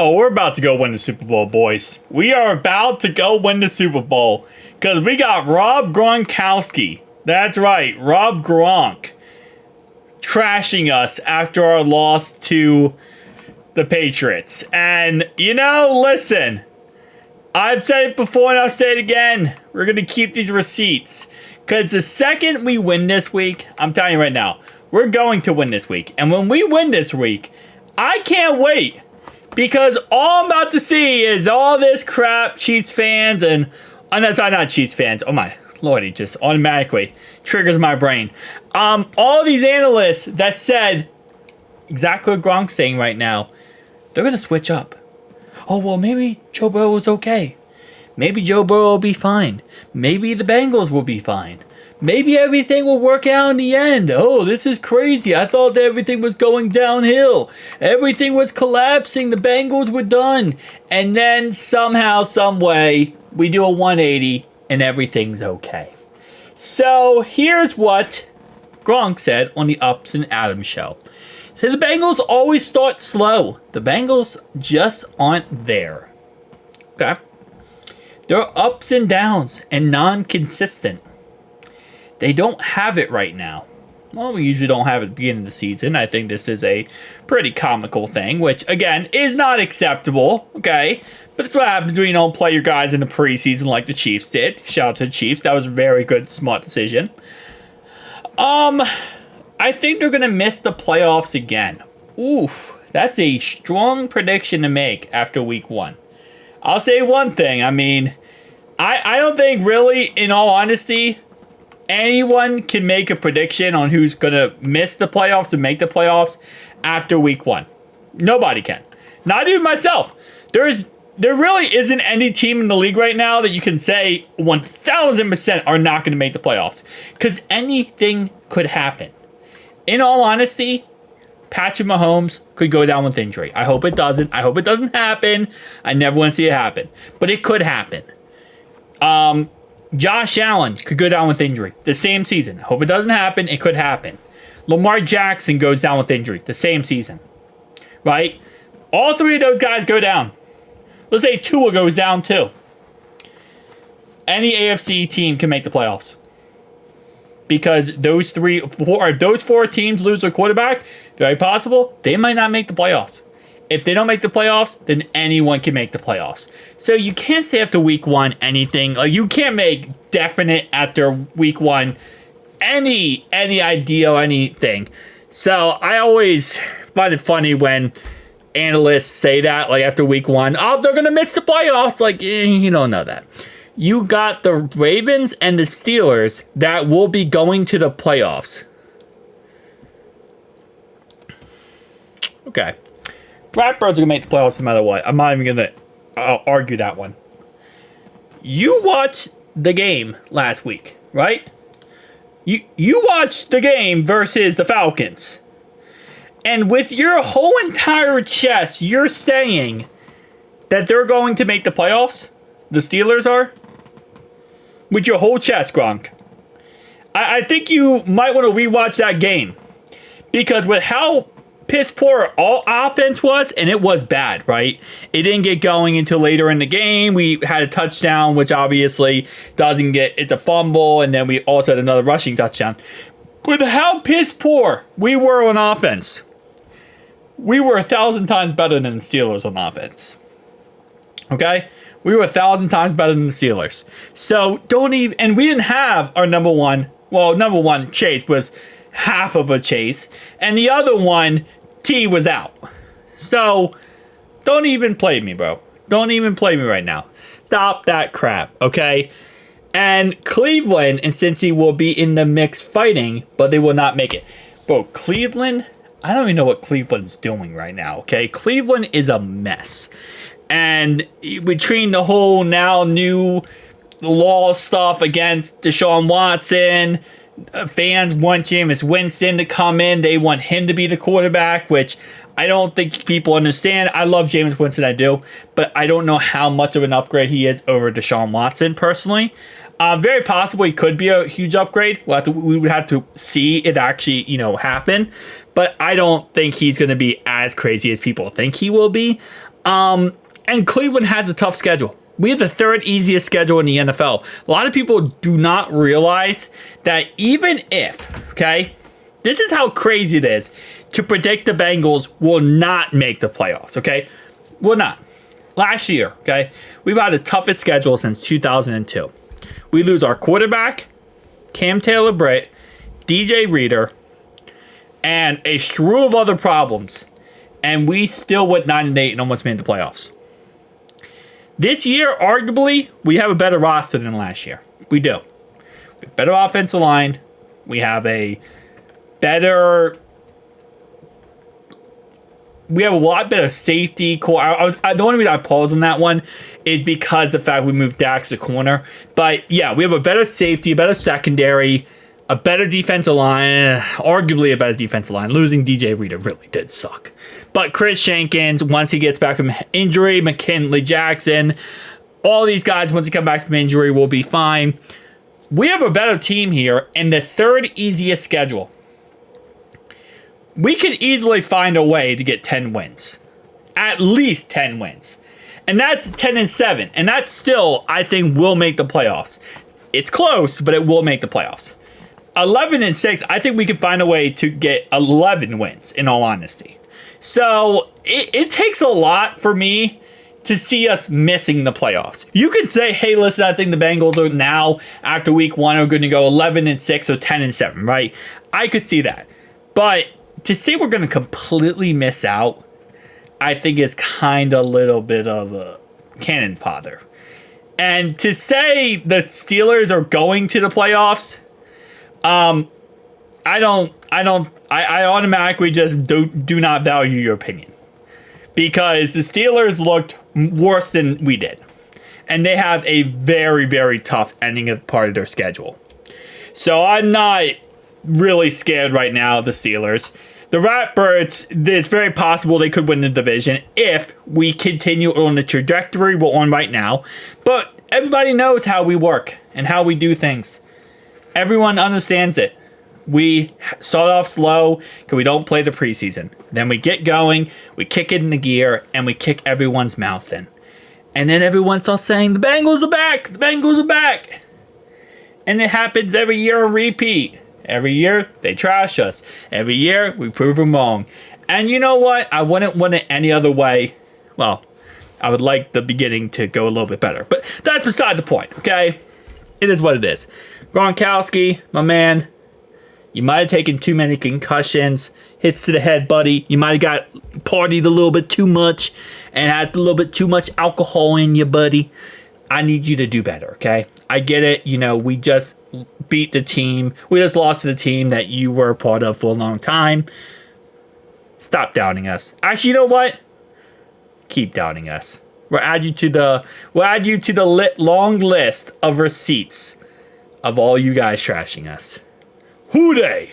Oh, we're about to go win the Super Bowl, boys. We are about to go win the Super Bowl because we got Rob Gronkowski. That's right, Rob Gronk trashing us after our loss to the Patriots. And, listen, I've said it before and I'll say it again. We're going to keep these receipts because the second we win this week, I'm telling you right now, we're going to win this week. And when we win this week, I can't wait. Because all I'm about to see is all this crap Chiefs fans and that's not Chiefs fans. Oh my lordy, just automatically triggers my brain. All these analysts that said exactly what Gronk's saying right now, they're going to switch up. Oh, well, maybe Joe Burrow is okay. Maybe Joe Burrow will be fine. Maybe the Bengals will be fine. Maybe everything will work out in the end. Oh, this is crazy. I thought that everything was going downhill. Everything was collapsing. The Bengals were done. And then somehow, some way, we do a 180 and everything's okay. So here's what Gronk said on the Ups and Adams show. He said the Bengals always start slow. The Bengals just aren't there. Okay? There are ups and downs and non-consistent. They don't have it right now. Well, we usually don't have it at the beginning of the season. I think this is a pretty comical thing, which, again, is not acceptable, okay? But it's what happens when you don't play your guys in the preseason like the Chiefs did. Shout out to the Chiefs. That was a very good, smart decision. I think they're going to miss the playoffs again. Oof, that's a strong prediction to make after week 1. I'll say one thing. I mean, I don't think really, in all honesty, anyone can make a prediction on who's going to miss the playoffs and make the playoffs after week 1. Nobody can. Not even myself. There really isn't any team in the league right now that you can say 1,000% are not going to make the playoffs. Because anything could happen. In all honesty, Patrick Mahomes could go down with injury. I hope it doesn't. I hope it doesn't happen. I never want to see it happen. But it could happen. Josh Allen could go down with injury the same season. I hope it doesn't happen. It could happen. Lamar Jackson goes down with injury the same season. Right? All 3 of those guys go down. Let's say Tua goes down too. Any AFC team can make the playoffs. Because those 4 teams lose their quarterback, very possible, they might not make the playoffs. If they don't make the playoffs, then anyone can make the playoffs. So you can't say after week 1 anything. Like, you can't make definite after week 1 any idea or anything. So I always find it funny when analysts say that, like, after week 1, oh, they're going to miss the playoffs. Like, you don't know that. You got the Ravens and the Steelers that will be going to the playoffs. Okay. Blackbirds are going to make the playoffs no matter what. I'm not even going to argue that one. You watched the game last week, right? You watched the game versus the Falcons. And with your whole entire chest, you're saying that they're going to make the playoffs? The Steelers are? With your whole chest, Gronk. I think you might want to rewatch that game. Because with how piss poor all offense was, and it was bad, right? It didn't get going until later in the game. We had a touchdown, which obviously doesn't get, it's a fumble, and then we also had another rushing touchdown. With how piss poor we were on offense, we were 1,000 times better than the Steelers on offense. Okay? We were 1,000 times better than the Steelers. So don't even, and we didn't have our number one chase was half of a chase, and the other one, T, was out. So don't even play me, bro. Don't even play me right now. Stop that crap, okay? And Cleveland and Cincy will be in the mix fighting, but they will not make it. Bro, Cleveland, I don't even know what Cleveland's doing right now, okay? Cleveland is a mess. And between the whole now new law stuff against Deshaun Watson, fans want Jameis Winston to come in. They want him to be the quarterback, which I don't think people understand. I love Jameis Winston, I do. But I don't know how much of an upgrade he is over Deshaun Watson, personally. Very possible he could be a huge upgrade. We would have to see it actually, happen. But I don't think he's going to be as crazy as people think he will be. And Cleveland has a tough schedule. We have the third easiest schedule in the NFL. A lot of people do not realize that even if, okay, this is how crazy it is to predict the Bengals will not make the playoffs, okay? Will not. Last year, okay, we've had the toughest schedule since 2002. We lose our quarterback, Cam Taylor-Britt, DJ Reader, and a slew of other problems, and we still went 9-8 and almost made the playoffs. This year, arguably, we have a better roster than last year. We do. We have better offensive line. We have a better... We have a lot better safety core. The only reason I paused on that one is because the fact we moved Dax to corner. But yeah, we have a better safety, a better secondary, a better defensive line, arguably a better defensive line. Losing DJ Reader really did suck. But Chris Jenkins, once he gets back from injury, McKinley Jackson, all these guys, once he come back from injury, will be fine. We have a better team here and the third easiest schedule. We could easily find a way to get 10 wins. At least 10 wins. And that's 10-7. And that still, I think, will make the playoffs. It's close, but it will make the playoffs. 11-6, I think we can find a way to get 11 wins, in all honesty. So, it takes a lot for me to see us missing the playoffs. You could say, hey, listen, I think the Bengals are now, after week 1, are going to go 11-6 or 10-7, right? I could see that. But to say we're going to completely miss out, I think is kind of a little bit of a cannon fodder. And to say the Steelers are going to the playoffs, I automatically just do not value your opinion. Because the Steelers looked worse than we did. And they have a very, very tough ending of part of their schedule. So I'm not really scared right now of the Steelers. The Ratbirds, it's very possible they could win the division if we continue on the trajectory we're on right now. But everybody knows how we work and how we do things. Everyone understands it. We start off slow because we don't play the preseason. Then we get going, we kick it into gear, and we kick everyone's mouth in. And then everyone starts saying, the Bengals are back! The Bengals are back! And it happens every year on repeat. Every year, they trash us. Every year, we prove them wrong. And you know what? I wouldn't want it any other way. Well, I would like the beginning to go a little bit better. But that's beside the point, okay? It is what it is. Gronkowski, my man, you might have taken too many concussions, hits to the head, buddy. You might have got partied a little bit too much and had a little bit too much alcohol in you, buddy. I need you to do better, okay? I get it. You know, we just beat the team. We just lost to the team that you were a part of for a long time. Stop doubting us. Actually, you know what? Keep doubting us. We'll add you to the long list of receipts of all you guys trashing us. Hoo-day!